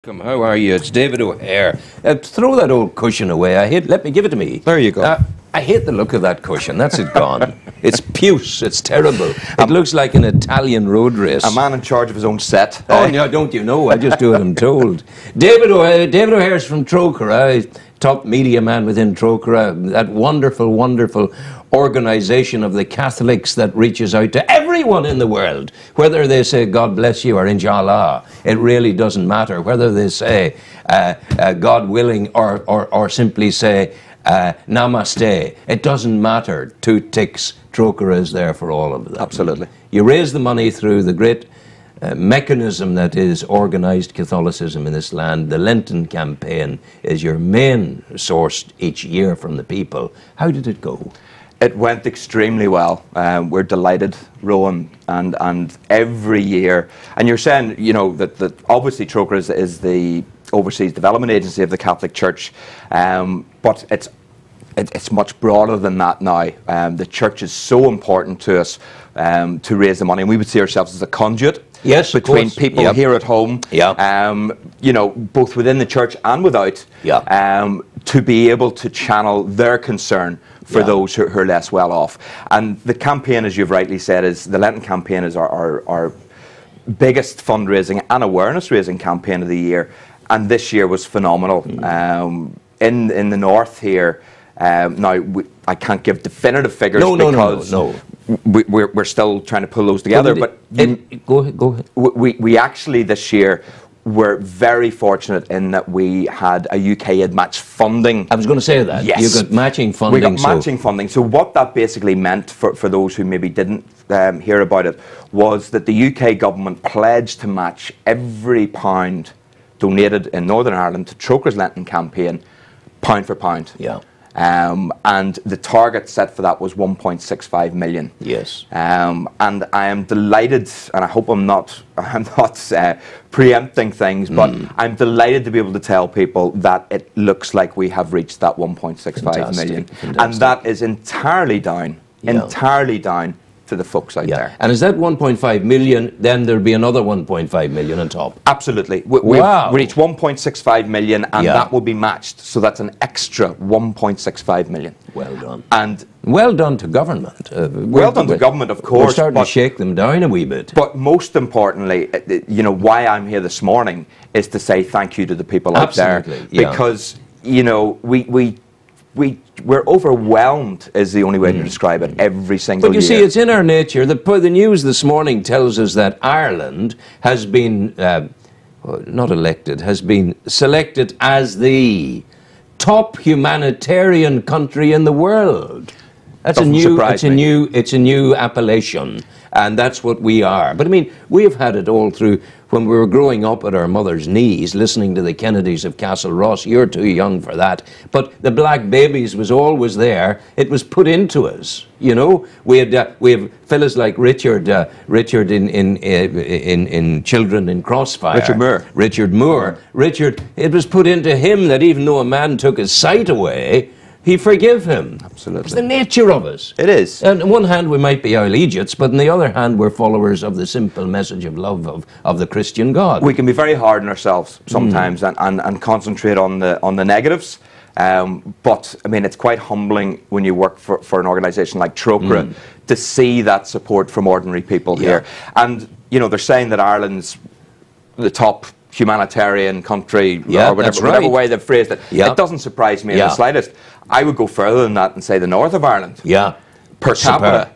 How are you? It's David O'Hare. Throw that old cushion away. Let me give it to me. There you go. I hate the look of that cushion. That's it gone. It's puce. It's terrible. It looks like an Italian road race. A man in charge of his own set. Oh, no, don't you know? I just do what I'm told. David O'Hare's from Trócaire, top media man within Trócaire, that wonderful, wonderful organisation of the Catholics that reaches out to everyone in the world. Whether they say God bless you or Inshallah, it really doesn't matter. Whether they say God willing or simply say Namaste, it doesn't matter. Two ticks, Trócaire is there for all of them. Absolutely. You raise the money through the great mechanism that is organised Catholicism in this land. The Lenten campaign is your main source each year from the people. How did it go? It went extremely well. We're delighted, Rowan, and every year. And you're saying, you know, that obviously Trócaire is the overseas development agency of the Catholic Church, but it's much broader than that now. The church is so important to us to raise the money, and we would see ourselves as a conduit. Yes, between people here at home, you know, both within the church and without, to be able to channel their concern for those who are less well off. And the campaign, as you've rightly said, is the Lenten campaign is our biggest fundraising and awareness raising campaign of the year, and this year was phenomenal. In the north here, now I can't give definitive figures because we're still trying to pull those together. Go ahead. We actually this year were very fortunate in that we had a UK match funding. I was going to say that. Yes. You got matching funding. We got matching funding. So what that basically meant for those who maybe didn't hear about it was that the UK government pledged to match every pound donated in Northern Ireland to Trócaire's Lenten campaign, pound for pound. Yeah. And the target set for that was 1.65 million. Yes. And I am delighted, and I hope I'm not preempting things, but I'm delighted to be able to tell people that it looks like we have reached that 1.65 million. Fantastic. And that is entirely down to the folks out there. And is that 1.5 million, then there'll be another 1.5 million on top? Absolutely. We've reached 1.65 million, and that will be matched. So that's an extra 1.65 million. Well done. And well done to government. Well done to government, of course. We're starting to shake them down a wee bit. But most importantly, you know, why I'm here this morning is to say thank you to the people out there. Because, you know, we're overwhelmed is the only way to describe it every single year. But you see, it's in our nature. The news this morning tells us that Ireland has been, not elected, has been selected as the top humanitarian country in the world. That's it's a new appellation, and that's what we are. But I mean, we've had it all through when we were growing up at our mother's knees, listening to the Kennedys of Castle Ross. You're too young for that. But the Black Babies was always there. It was put into us. You know, we have fellas like Richard in Children in Crossfire. Richard Moore. It was put into him that even though a man took his sight away, he forgive him. Absolutely. It's the nature of us. It is. And on one hand, we might be allegiates, but on the other hand, we're followers of the simple message of love of the Christian God. We can be very hard on ourselves sometimes and concentrate on the negatives. But, I mean, it's quite humbling when you work for an organisation like Trócaire to see that support from ordinary people here. And, you know, they're saying that Ireland's the top humanitarian country, or whatever way they've phrased it. It doesn't surprise me in the slightest. I would go further than that and say the north of Ireland, per capita,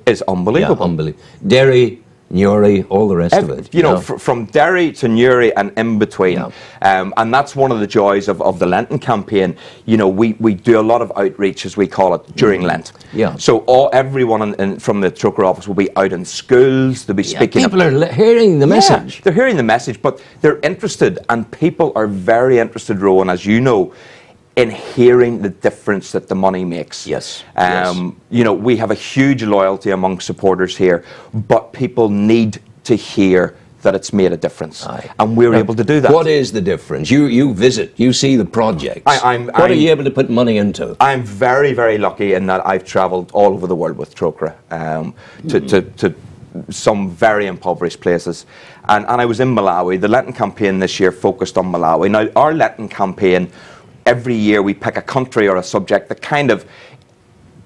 is unbelievable. Unbelievable. Derry, Newry, all the rest of it. You know, from Derry to Newry and in between. And that's one of the joys of the Lenten campaign. You know, we do a lot of outreach, as we call it, during Lent. So everyone from the Trócaire office will be out in schools, they'll be speaking. People are hearing the message. They're hearing the message, but they're interested, and people are very interested, Rowan, as you know, in hearing the difference that the money makes. Yes. You know, we have a huge loyalty among supporters here, but people need to hear that it's made a difference. And we're able to do that. What is the difference? You visit, you see the projects. What are you able to put money into? I'm very, very lucky in that I've travelled all over the world with Trócaire to some very impoverished places. And I was in Malawi. The Lenten campaign this year focused on Malawi. Now, our Lenten campaign, every year we pick a country or a subject that kind of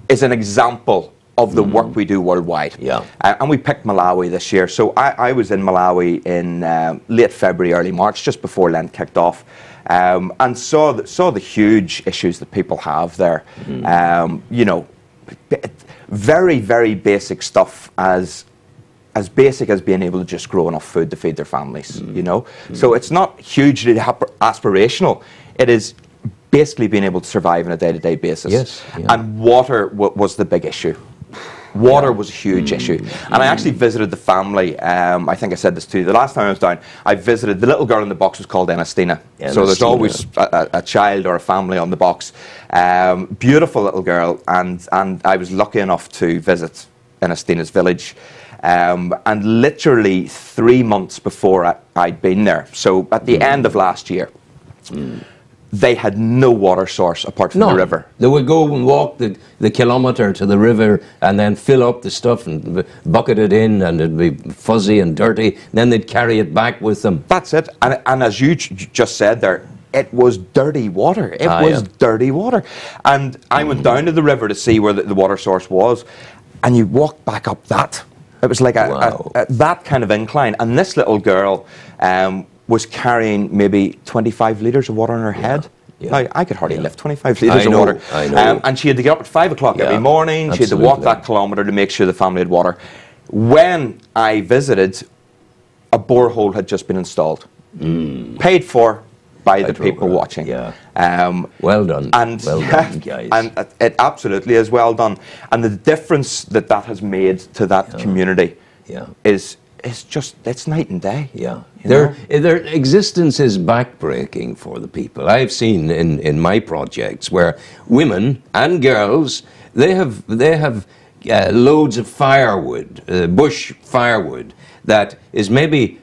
is an example of the work we do worldwide. Yeah. And we picked Malawi this year. So I was in Malawi in late February, early March, just before Lent kicked off, and saw the huge issues that people have there. You know, very, very basic stuff, as basic as being able to just grow enough food to feed their families, you know. So it's not hugely aspirational. It is basically being able to survive on a day-to-day basis. Yes. Yeah. And water was the big issue. Water was a huge issue. And I actually visited the family. I think I said this to you. The last time I was down, I visited, the little girl in the box was called Ernestina. So there's always a child or a family on the box. Beautiful little girl. And I was lucky enough to visit Ernestina's village. And literally 3 months before I'd been there, so at the end of last year, they had no water source apart from the river. They would go and walk the kilometre to the river and then fill up the stuff and bucket it in, and it'd be fuzzy and dirty. Then they'd carry it back with them. That's it. And as you just said there, it was dirty water. It was dirty water. And I went down to the river to see where the water source was, and you walk back up that. It was like that kind of incline. And this little girl was carrying maybe 25 litres of water on her head. Now, I could hardly lift 25 litres of water. I know. And she had to get up at 5 o'clock every morning. Absolutely. She had to walk that kilometre to make sure the family had water. When I visited, a borehole had just been installed. Paid for by the people watching. Well done. And, well done, guys. And it absolutely is well done. And the difference that has made to that community is just, it's night and day. Their existence is backbreaking for the people. I've seen in my projects where women and girls, they have loads of firewood, bush firewood, that is maybe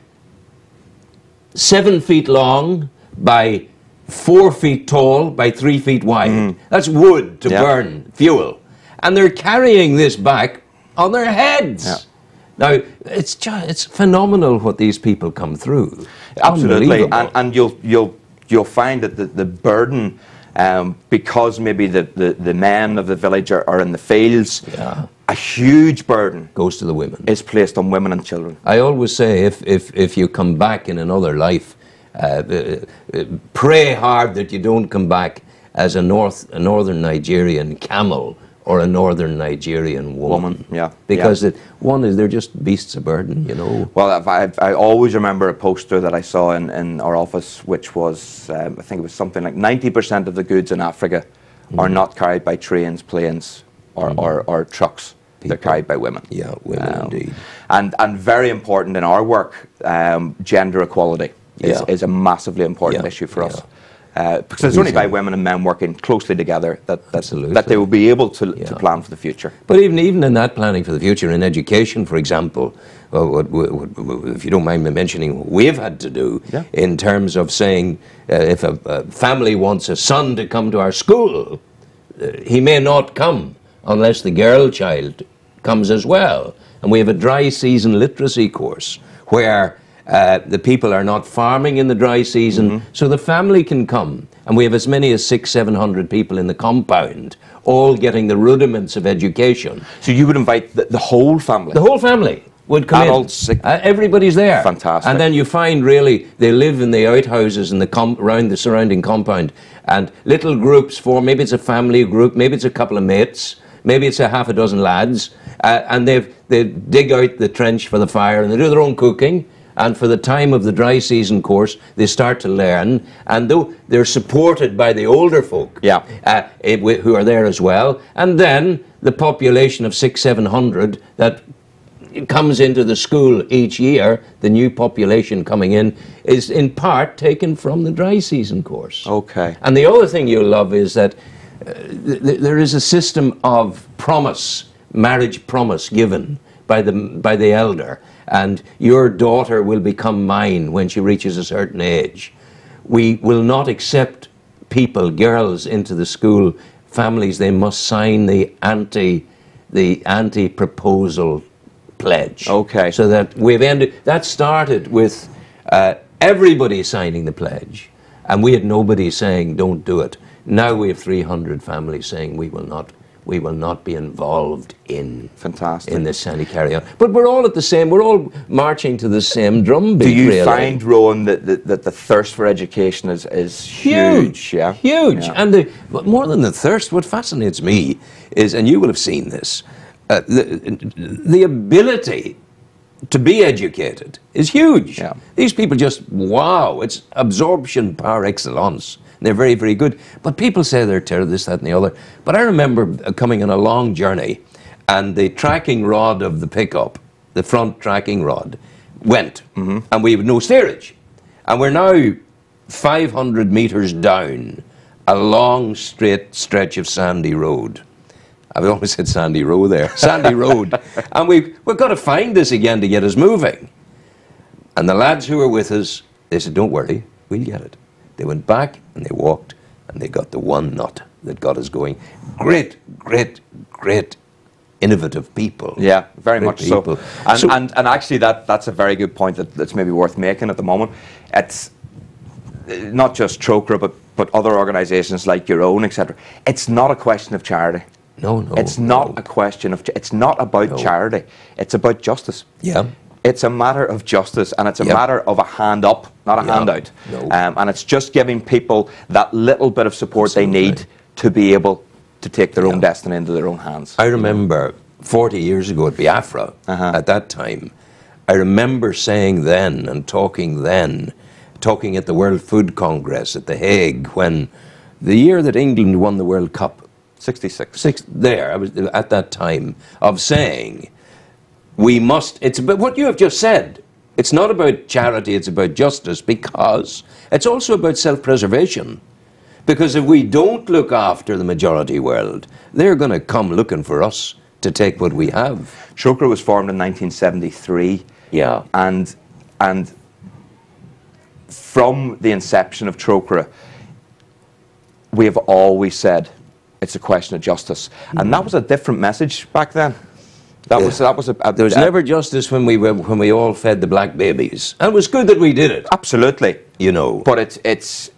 7 feet long by 4 feet tall by 3 feet wide. That's wood to burn fuel. And they're carrying this back on their heads. Now, it's phenomenal what these people come through. Absolutely. And you'll find that the burden, because maybe the men of the village are in the fields, a huge burden goes to the women. Is placed on women and children. I always say, if you come back in another life, pray hard that you don't come back as a northern Nigerian camel or a northern Nigerian woman. Because they're just beasts of burden, you know. Well, I always remember a poster that I saw in our office, which was, I think it was something like 90% of the goods in Africa are not carried by trains, planes, or trucks. They're carried by women. Yeah, women indeed. And very important in our work, gender equality is a massively important issue for us. Because it's only by women and men working closely together that they will be able to plan for the future. But even in that planning for the future, in education, for example, if you don't mind me mentioning what we've had to do in terms of saying, if a family wants a son to come to our school, he may not come unless the girl child comes as well. And we have a dry season literacy course where the people are not farming in the dry season, so the family can come. And we have as many as 600-700 people in the compound, all getting the rudiments of education. So you would invite the whole family? The whole family would come in. Everybody's there. Fantastic. And then you find really they live in the outhouses and around the surrounding compound, and little groups form. Maybe it's a family group, maybe it's a couple of mates, maybe it's a half a dozen lads, and they dig out the trench for the fire and they do their own cooking. And for the time of the dry season course, they start to learn, and though they're supported by the older folk who are there as well, and then the population of 600-700 that comes into the school each year, the new population coming in, is in part taken from the dry season course. Okay. And the other thing you'll love is that there is a system of promise, marriage promise given by the elder, and your daughter will become mine when she reaches a certain age. We will not accept people, girls, into the school. Families, they must sign the anti-proposal pledge. Okay. So that we've ended. That started with everybody signing the pledge, and we had nobody saying don't do it. Now we have 300 families saying we will not be involved in this Sandy carry-on. But we're all we're all marching to the same drum beat. Do you find, Rowan, that the thirst for education is huge? Yeah, huge. Yeah. And but more than the thirst, what fascinates me is, and you will have seen this, the ability to be educated is huge. Yeah. These people just, wow, it's absorption par excellence. They're very, very good. But people say they're terrible, this, that, and the other. But I remember coming on a long journey, and the tracking rod of the pickup, the front tracking rod, went, and we had no steerage. And we're now 500 metres down a long, straight stretch of sandy road. I've always said Sandy Row there. Sandy Road. And we've got to find this again to get us moving. And the lads who were with us, they said, don't worry, we'll get it. They went back and they walked and they got the one nut that got us going. Great, great, great innovative people. Yeah, very much so. And actually that's a very good point that's maybe worth making at the moment. It's not just Trócaire, but other organisations like your own, etc. It's not a question of charity. No, it's not a question of. It's not about charity. It's about justice. Yeah. It's a matter of justice, and it's a matter of a hand up, not a handout. No. And it's just giving people that little bit of support they need to be able to take their own destiny into their own hands. I remember 40 years ago at Biafra, at that time, I remember saying then and talking at the World Food Congress at The Hague, when the year that England won the World Cup, 66. I was at that time of saying, we must, it's about what you have just said. It's not about charity, it's about justice, because it's also about self-preservation. Because if we don't look after the majority world, they're going to come looking for us to take what we have. Trócaire was formed in 1973. Yeah. And from the inception of Trócaire, we have always said, it's a question of justice, and that was a different message back then. There was never justice when we all fed the black babies, and it was good that we did it. Absolutely, you know. But it's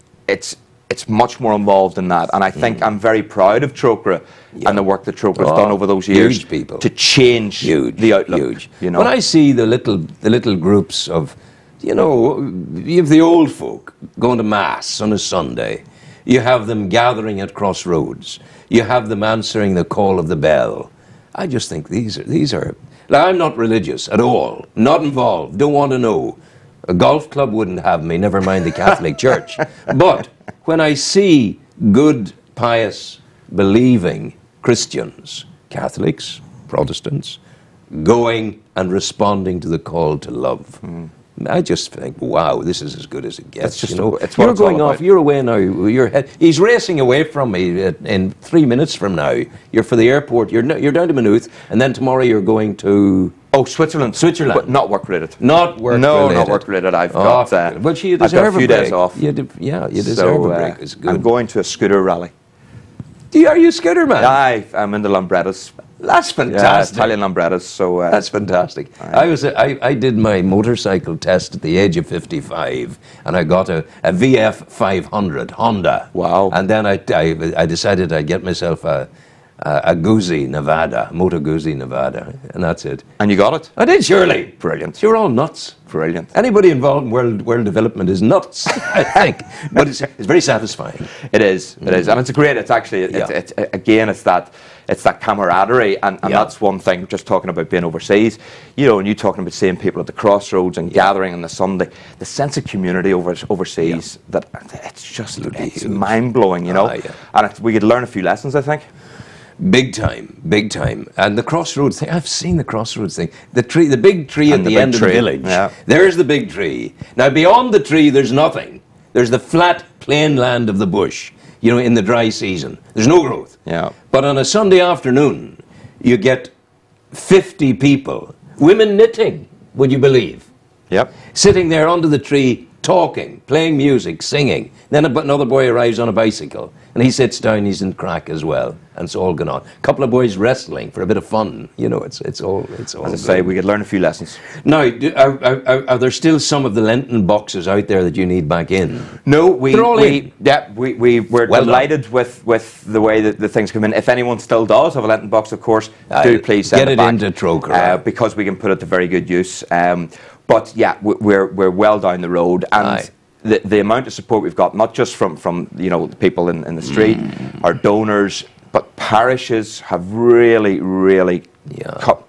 much more involved than that, and I think I'm very proud of Trócaire and the work that Trócaire has done over those years to change the outlook. Huge. You know, when I see the little groups of, you know, you have the old folk going to mass on a Sunday. You have them gathering at crossroads. You have them answering the call of the bell. I just think these are. Now, I'm not religious at all. Not involved. Don't want to know. A golf club wouldn't have me. Never mind the Catholic Church. But when I see good, pious, believing Christians, Catholics, Protestants, going and responding to the call to love. I just think, wow, this is as good as it gets. It's just, you're going off. You're away now. He's racing away from me in 3 minutes from now. You're for the airport. You're down to Maynooth, and then tomorrow you're going to Switzerland. Switzerland, but not work related. Not work related. No, not work related. I've got. But you I've got a few days off. You deserve a break. It's good. I'm going to a scooter rally. Are you a scooter man? I'm in the Lambrettas. That's fantastic. Yeah, Italian Lambrettas. So that's fantastic. I did my motorcycle test at the age of 55, and I got a VF 500 Honda. Wow! And then I decided I'd get myself a Guzzi Nevada, Moto Guzzi Nevada, and that's it. And you got it? I did, surely. Brilliant. You're all nuts. Brilliant. Anybody involved in world development is nuts, I think. But it's very satisfying. It is. It is, and it's great. It's actually it's that camaraderie, and that's one thing. Just talking about being overseas, you know, and you talking about seeing people at the crossroads and gathering on the Sunday, the sense of community overseas that it's mind blowing, you know. And we could learn a few lessons, I think. Big time, big time. And the crossroads thing, I've seen the crossroads thing. The big tree at the end of the village. Yeah. There's the big tree. Now beyond the tree, there's nothing. There's the flat, plain land of the bush, you know, in the dry season. There's no growth. Yeah. But on a Sunday afternoon, you get 50 people, women knitting, would you believe? Yep. Sitting there under the tree, talking, playing music, singing. Then another boy arrives on a bicycle, and he sits down, he's in crack as well, and it's all going on. A couple of boys wrestling for a bit of fun. You know, it's all. As I say, we could learn a few lessons. Now, are there still some of the Lenten boxes out there that you need back in? No, They're all in. Yeah, we're delighted with the way that the things come in. If anyone still does have a Lenten box, of course, do please send it back. Get it into Troker. Because we can put it to very good use. But yeah, we're well down the road, and the amount of support we've got, not just from you know, the people in the street, our donors, but parishes have really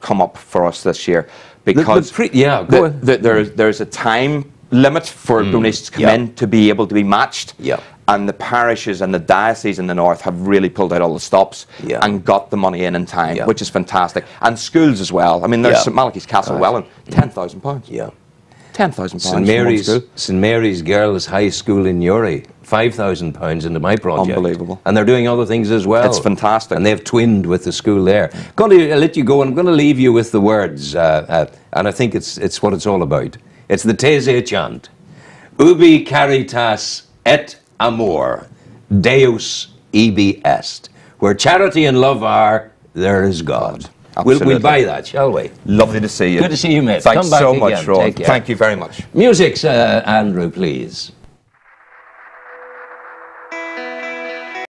come up for us this year, because there's a time limit for donations to come in to be able to be matched. And the parishes and the diocese in the north have really pulled out all the stops and got the money in time, which is fantastic. And schools as well. I mean, there's St Malachy's Castle Welland, £10,000. Yeah. £10,000. St Mary's Girls High School in Newry, £5,000 into my project. Unbelievable. And they're doing other things as well. It's fantastic. And they've twinned with the school there. I'm going to let you go, and I'm going to leave you with the words, and I think it's what it's all about. It's the Taizé chant. Ubi caritas et amor, Deus ibi est. Where charity and love are, there is God. We'll buy that, shall we? Lovely to see you. Good to see you, mate. Thanks Come back so again. much, Ron. Thank you very much. Music, Andrew, please.